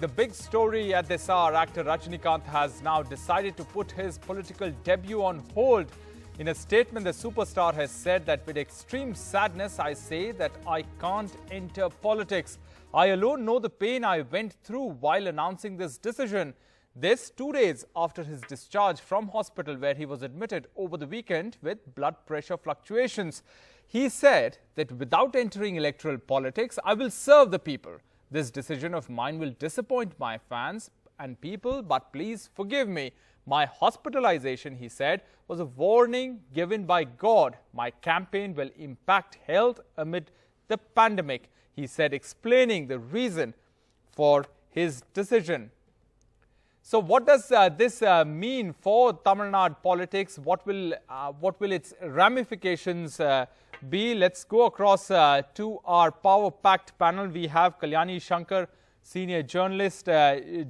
The big story at this hour, actor Rajinikanth has now decided to put his political debut on hold. In a statement, the superstar has said that with extreme sadness, I say that I can't enter politics. I alone know the pain I went through while announcing this decision. This 2 days after his discharge from hospital where he was admitted over the weekend with blood pressure fluctuations. He said that without entering electoral politics, I will serve the people. This decision of mine will disappoint my fans and people, but please forgive me. My hospitalization, he said, was a warning given by God. My campaign will impact health amid the pandemic, he said, explaining the reason for his decision. So what does this mean for Tamil Nadu politics? What will its ramifications be? Let's go across to our power-packed panel. We have Kalyani Shankar, senior journalist,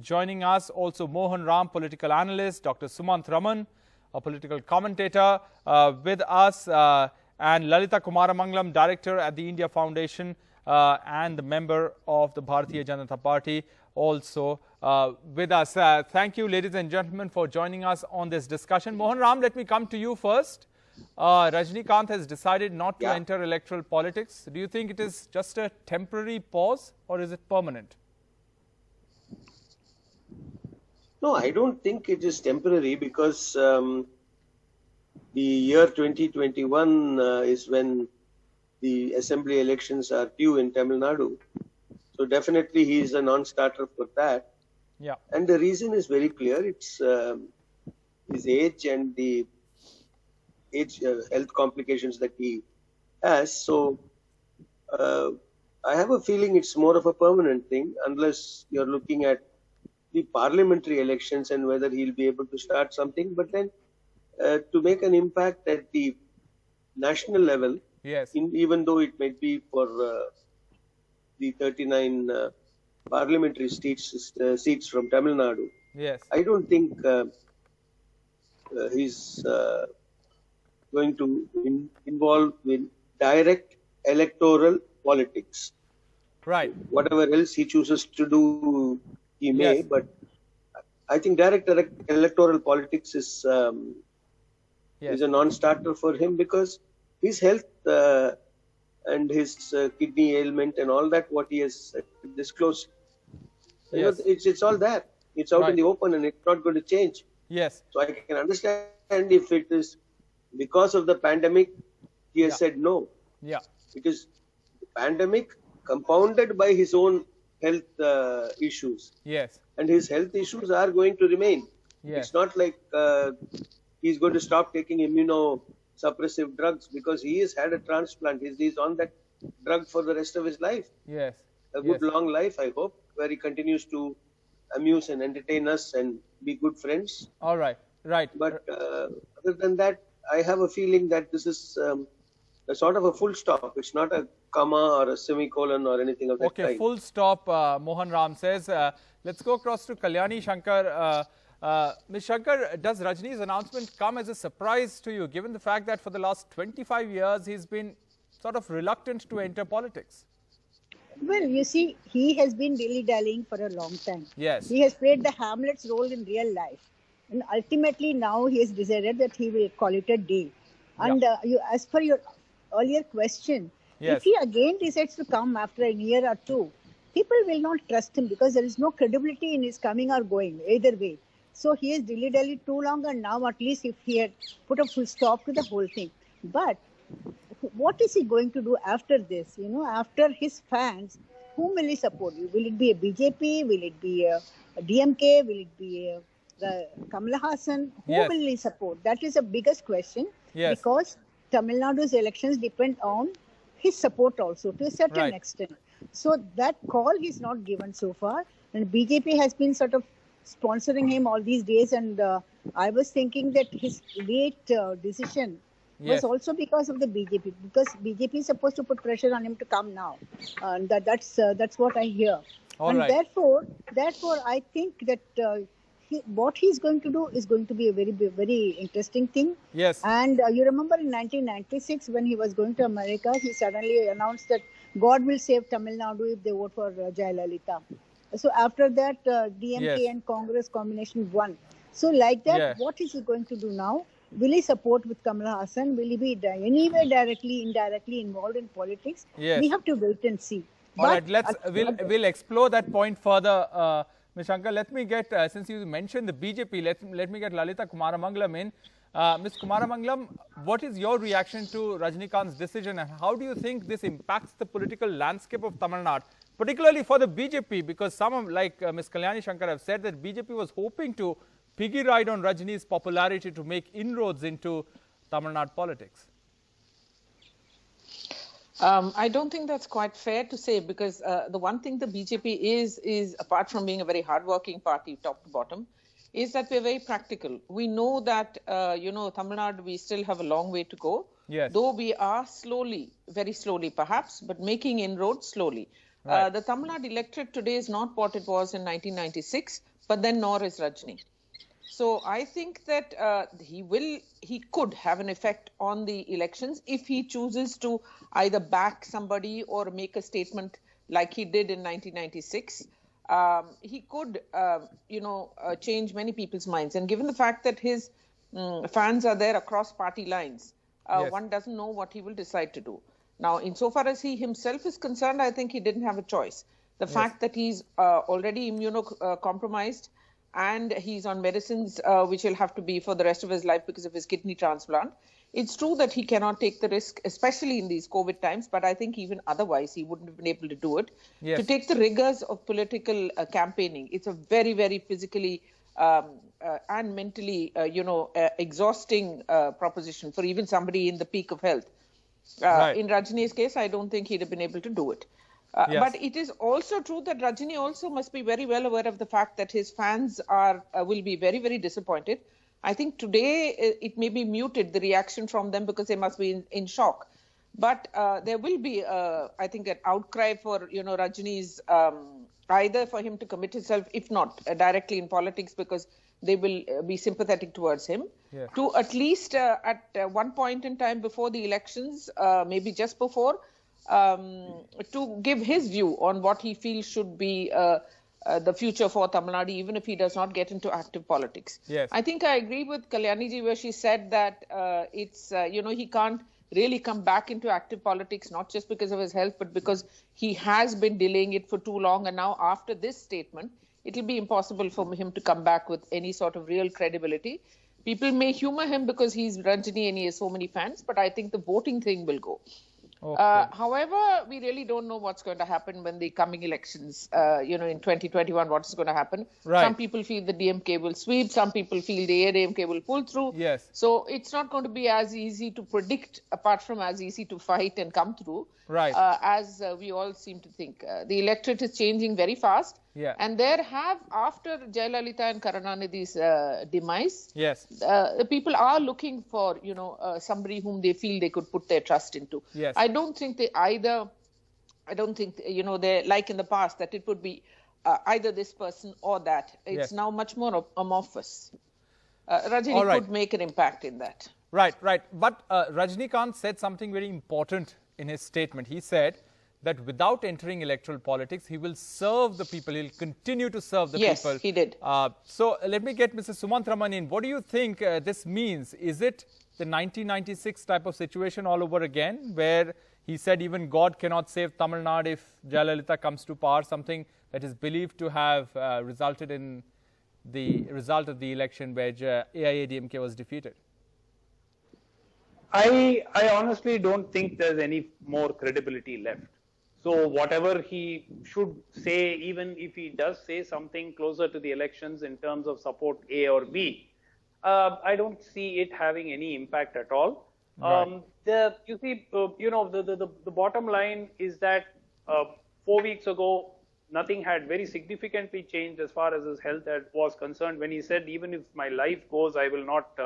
joining us. Also Mohan Ram, political analyst. Dr. Sumant Raman, a political commentator, with us. And Lalita Kumaramangalam, director at the India Foundation and the member of the Bharatiya Janata Party, also with us. Thank you, ladies and gentlemen, for joining us on this discussion. Mohan Ram, let me come to you first. Rajinikanth has decided not to enter electoral politics. Do you think it is just a temporary pause or is it permanent? No, I don't think it is temporary because the year 2021 is when the assembly elections are due in Tamil Nadu. So definitely he is a non-starter for that. Yeah. And the reason is very clear. It's his age and the health complications that he has. So I have a feeling it's more of a permanent thing unless you're looking at the parliamentary elections and whether he'll be able to start something. But then to make an impact at the national level, yes, even though it might be for the 39 parliamentary seats from Tamil Nadu, yes, I don't think he's going to involve in direct electoral politics. Right. Whatever else he chooses to do, he may. Yes. But I think direct electoral politics is a non-starter for him because his health and his kidney ailment and all that, what he has disclosed, yes, it's all there. It's out in the open and it's not going to change. Yes. So I can understand if it is because of the pandemic, he has said no. Yeah. It is the pandemic compounded by his own health issues. Yes. And his health issues are going to remain. Yes. It's not like he's going to stop taking immunosuppressive drugs because he has had a transplant. He's on that drug for the rest of his life. Yes. A good long life, I hope, where he continues to amuse and entertain us and be good friends. All right. Right. But other than that, I have a feeling that this is a sort of a full stop. It's not a comma or a semicolon or anything of that kind. Okay, full stop, Mohan Ram says. Let's go across to Kalyani Shankar. Ms. Shankar, does Rajini's announcement come as a surprise to you, given the fact that for the last 25 years, he's been sort of reluctant to enter politics? Well, you see, he has been dilly-dallying for a long time. Yes. He has played the Hamlet's role in real life. And ultimately now he has decided that he will call it a day. And as per your earlier question, if he again decides to come after a year or two, people will not trust him because there is no credibility in his coming or going, either way. So he has dilly-dallied too long, and now at least if he had put a full stop to the whole thing. But what is he going to do after this? You know, after his fans, whom will he support? Will it be a BJP? Will it be a DMK? Will it be the Kamals? Who will he support? That is the biggest question because Tamil Nadu's elections depend on his support also to a certain extent. So that call he's not given so far, and BJP has been sort of sponsoring him all these days, and I was thinking that his late decision was also because of the BJP, because BJP is supposed to put pressure on him to come now, and that's what I hear. Therefore I think that what he's going to do is going to be a very interesting thing. Yes. And you remember in 1996 when he was going to America, he suddenly announced that God will save Tamil Nadu if they vote for Jayalalitha. So after that, DMK Yes. and Congress combination won. So like that, Yeah. what is he going to do now? Will he support with Kamal Hassan? Will he be anywhere directly, indirectly involved in politics? We Yes. have to wait and see. All But right, we'll explore that point further, Ms. Shankar. Let me get, since you mentioned the BJP, let me get Lalita Kumaramangalam in. Ms. Kumaramangalam, what is your reaction to Rajinikanth's decision, and how do you think this impacts the political landscape of Tamil Nadu, particularly for the BJP? Because some, like Ms. Kalyani Shankar, have said that BJP was hoping to piggy ride on Rajini's popularity to make inroads into Tamil Nadu politics. I don't think that's quite fair to say, because the one thing the BJP is apart from being a very hardworking party, top to bottom, is that we're very practical. We know that, Tamil Nadu, we still have a long way to go. Yes. Though we are slowly, very slowly perhaps, but making inroads slowly. Right. The Tamil Nadu electorate today is not what it was in 1996, but then nor is Rajini. So I think that he could have an effect on the elections if he chooses to either back somebody or make a statement like he did in 1996. He could, change many people's minds. And given the fact that his fans are there across party lines, yes. one doesn't know what he will decide to do. Now, insofar as he himself is concerned, I think he didn't have a choice. The fact that he's already immunocompromised, and he's on medicines which will have to be for the rest of his life because of his kidney transplant. It's true that he cannot take the risk, especially in these COVID times, but I think even otherwise he wouldn't have been able to do it. Yes. To take the rigors of political campaigning, it's a very, very physically and mentally, exhausting proposition for even somebody in the peak of health. Right. In Rajini's case, I don't think he'd have been able to do it. Yes. But it is also true that Rajini also must be very well aware of the fact that his fans will be very, very disappointed. I think today it may be muted, the reaction from them, because they must be in shock. But there will be, I think, an outcry for, Rajini's, either for him to commit himself, if not directly in politics, because they will be sympathetic towards him, yes. to at least at one point in time before the elections, maybe just before, to give his view on what he feels should be the future for Tamil Nadu, even if he does not get into active politics. Yes. I think I agree with Kalyani ji, where she said that he can't really come back into active politics, not just because of his health, but because he has been delaying it for too long. And now after this statement, it'll be impossible for him to come back with any sort of real credibility. People may humor him because he's Rajini and he has so many fans, but I think the voting thing will go. Okay. However, we really don't know what's going to happen when the coming elections, in 2021, what's going to happen. Right. Some people feel the DMK will sweep. Some people feel the ADMK will pull through. Yes. So it's not going to be as easy to predict, apart from as easy to fight and come through. Right. As we all seem to think. The electorate is changing very fast. Yeah. And there have, after Jayalalitha and Karunanidhi's demise, Yes. the people are looking for, somebody whom they feel they could put their trust into. Yes. I don't think they're like in the past that it would be either this person or that. It's Yes. now much more amorphous. Rajini could make an impact in that. Right. But Rajinikanth said something very important in his statement. He said that without entering electoral politics, he will serve the people. He'll continue to serve the people. Yes, he did. So let me get Mr. Sumant Raman in. What do you think this means? Is it the 1996 type of situation all over again, where he said even God cannot save Tamil Nadu if Jayalalitha comes to power, something that is believed to have resulted in the result of the election where AIADMK was defeated? I honestly don't think there's any more credibility left. So whatever he should say, even if he does say something closer to the elections in terms of support A or B, I don't see it having any impact at all. Right. The bottom line is that 4 weeks ago, nothing had very significantly changed as far as his health was concerned. When he said, even if my life goes, I will not.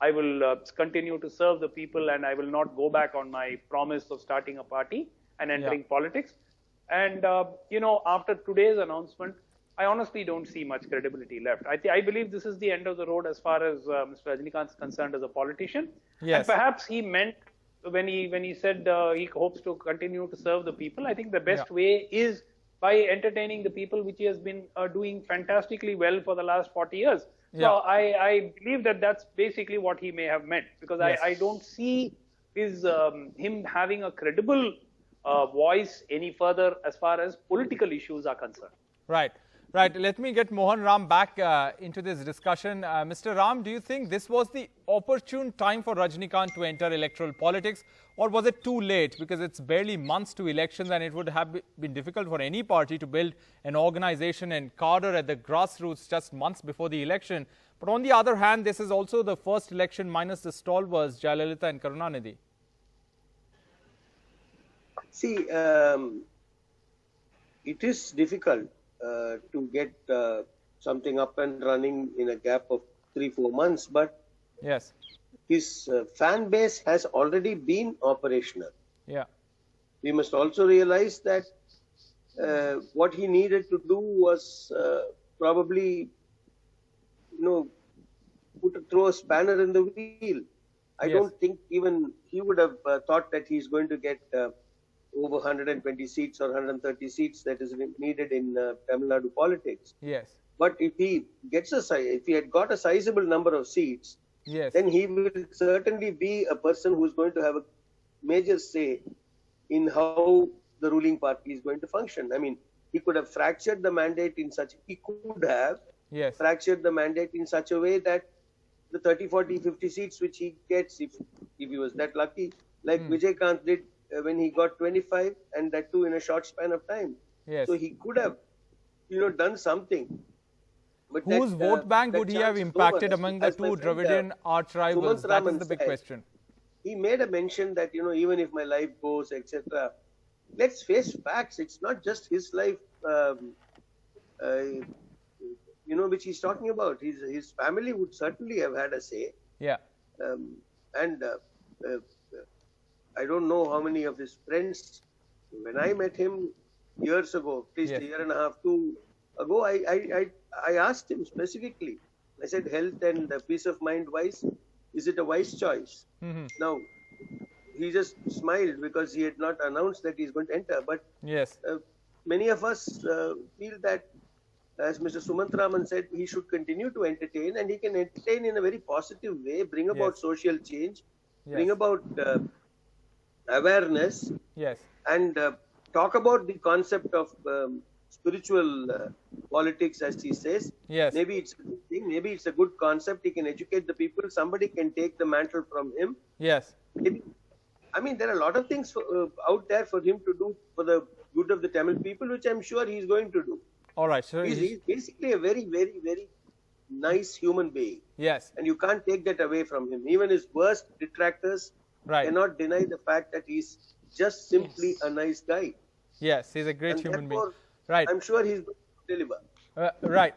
I will continue to serve the people, and I will not go back on my promise of starting a party and entering politics. And, after today's announcement, I honestly don't see much credibility left. I believe this is the end of the road as far as Mr. Rajinikanth is concerned as a politician. Yes. And perhaps he meant when he said he hopes to continue to serve the people, I think the best way is by entertaining the people, which he has been doing fantastically well for the last 40 years. Yeah. So I believe that that's basically what he may have meant, because Yes. I don't see him having a credible voice any further as far as political issues are concerned. Right. Right. Let me get Mohan Ram back into this discussion. Mr. Ram, do you think this was the opportune time for Rajinikanth to enter electoral politics, or was it too late? Because it's barely months to elections and it would have been difficult for any party to build an organization and cadre at the grassroots just months before the election. But on the other hand, this is also the first election minus the stalwarts, Jayalalitha and Karunanidhi. See, it is difficult to get something up and running in a gap of 3-4 months, but yes, his fan base has already been operational. Yeah. We must also realize that what he needed to do was probably, throw a spanner in the wheel. I don't think even he would have thought that he's going to get over 120 seats or 130 seats that is needed in Tamil Nadu politics. Yes. But if he gets if he had got a sizable number of seats, yes, then he will certainly be a person who is going to have a major say in how the ruling party is going to function. I mean, he could have fractured the mandate in such, he could have fractured the mandate in such a way that the 30, 40, 50 seats which he gets, if he was that lucky, like Rajinikanth did when he got 25, and that too in a short span of time. Yes. So he could have, done something. But whose vote bank would he have impacted among the two Dravidian arch rivals? That is the big question. He made a mention that, even if my life goes, etc., let's face facts. It's not just his life, which he's talking about. His family would certainly have had a say. Yeah. I don't know how many of his friends, when I met him years ago, at least a year and a half, 2 ago, I asked him specifically. I said, health and peace of mind wise, is it a wise choice? Now, he just smiled because he had not announced that he's going to enter. But many of us feel that, as Mr. Sumantraman said, he should continue to entertain, and he can entertain in a very positive way, bring about social change, bring about awareness, and talk about the concept of spiritual politics, as he says. Maybe it's a good thing, maybe it's a good concept. He can educate the people. Somebody can take the mantle from him. Maybe, I mean, there are a lot of things out there for him to do for the good of the Tamil people, which I'm sure he's going to do. All right. So he's basically a very, very, very nice human being. And you can't take that away from him. Even his worst detractors cannot deny the fact that he's just simply a nice guy. Yes, he's a great human being. Right. I'm sure he's going to deliver. Right.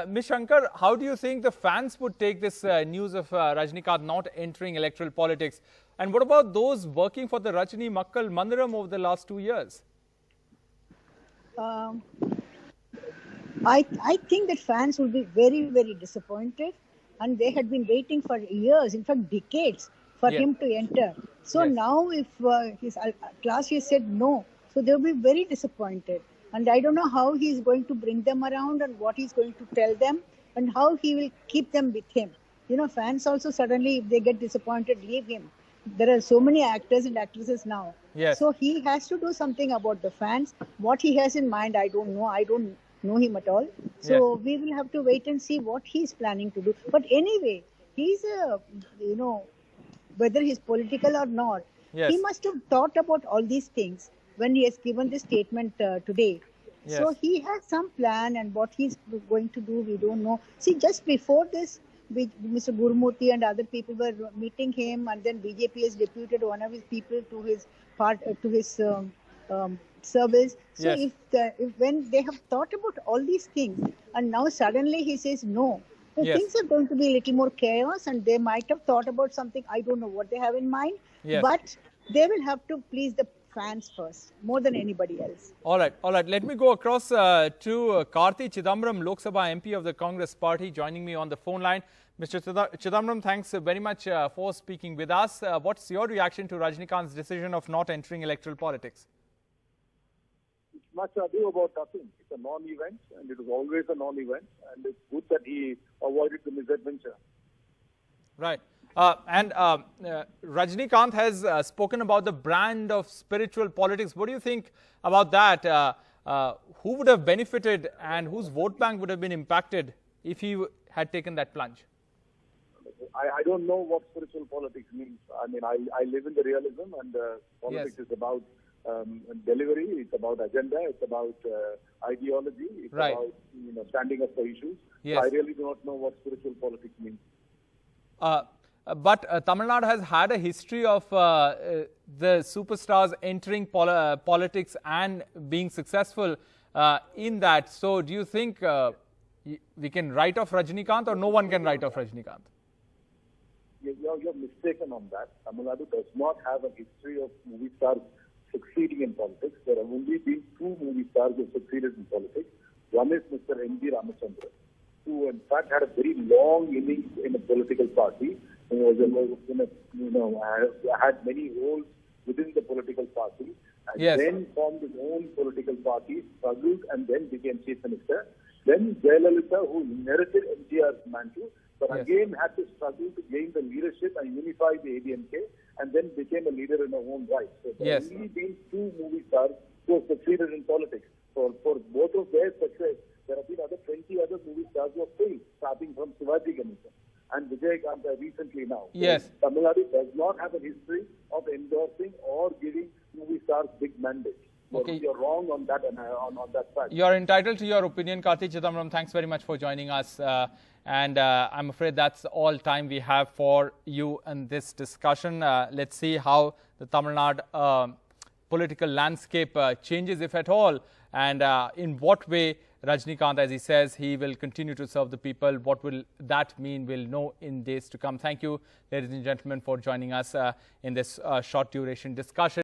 Ms. Shankar, how do you think the fans would take this news of Rajinikanth not entering electoral politics? And what about those working for the Rajini Makkal Mandiram over the last 2 years? I think that fans will be very, very disappointed, and they had been waiting for years, in fact decades, for him to enter. So now if his class has said no, so they'll be very disappointed. And I don't know how he's going to bring them around and what he's going to tell them and how he will keep them with him. Fans also suddenly, if they get disappointed, leave him. There are so many actors and actresses now. So he has to do something about the fans. What he has in mind, I don't know. I don't know him at all. So we will have to wait and see what he's planning to do. But anyway, he's whether he's political or not, he must have thought about all these things when he has given this statement today. So he has some plan, and what he's going to do, we don't know. See, just before this, Mr. Gurumurthy and other people were meeting him, and then BJP has deputed one of his people to his service. So if when they have thought about all these things, and now suddenly he says no, so things are going to be a little more chaos, and they might have thought about something. I don't know what they have in mind, but they will have to please the fans first, more than anybody else. All right. Let me go across to Karthi Chidambaram, Lok Sabha MP of the Congress Party, joining me on the phone line. Mr. Chidambaram, thanks very much for speaking with us. What's your reaction to Rajinikanth's decision of not entering electoral politics? much ado about nothing. It's a non-event, and it was always a non-event, and it's good that he avoided the misadventure. Right. Rajinikanth has spoken about the brand of spiritual politics. What do you think about that? Who would have benefited and whose vote bank would have been impacted if he had taken that plunge? I don't know what spiritual politics means. I mean, I live in the realism, and politics is about delivery, it's about agenda, it's about ideology, it's about standing up for issues. Yes. So I really do not know what spiritual politics means. But Tamil Nadu has had a history of the superstars entering politics and being successful in that. So do you think we can write off Rajinikanth, or no one can write off Rajinikanth? You're mistaken on that. Tamil Nadu does not have a history of movie stars succeeding in politics. There have only been two movie stars who succeeded in politics. One is Mr. Rajinikanth, who in fact had a very long innings in a political party. He was had many roles within the political party, and then formed his own political party, struggled, and then became chief minister. Then Jayalalitha, who inherited MGR's mantle, but again had to struggle to gain the leadership and unify the ADMK, and then became a leader in her own right. So there have only been two movie stars who have succeeded in politics. So for both of their success, there have been 20 other movie stars who have failed, starting from Shivaji Ganesan and Rajinikanth recently now. Yes. So Tamil Nadu does not have a history of endorsing or giving movie stars big mandates. Okay. You're wrong on that on that fact. You're entitled to your opinion, Karthi Chidambaram. Thanks very much for joining us. I'm afraid that's all time we have for you in this discussion. Let's see how the Tamil Nadu political landscape changes, if at all, and in what way Rajinikanth, as he says, he will continue to serve the people. What will that mean? We'll know in days to come. Thank you, ladies and gentlemen, for joining us in this short duration discussion.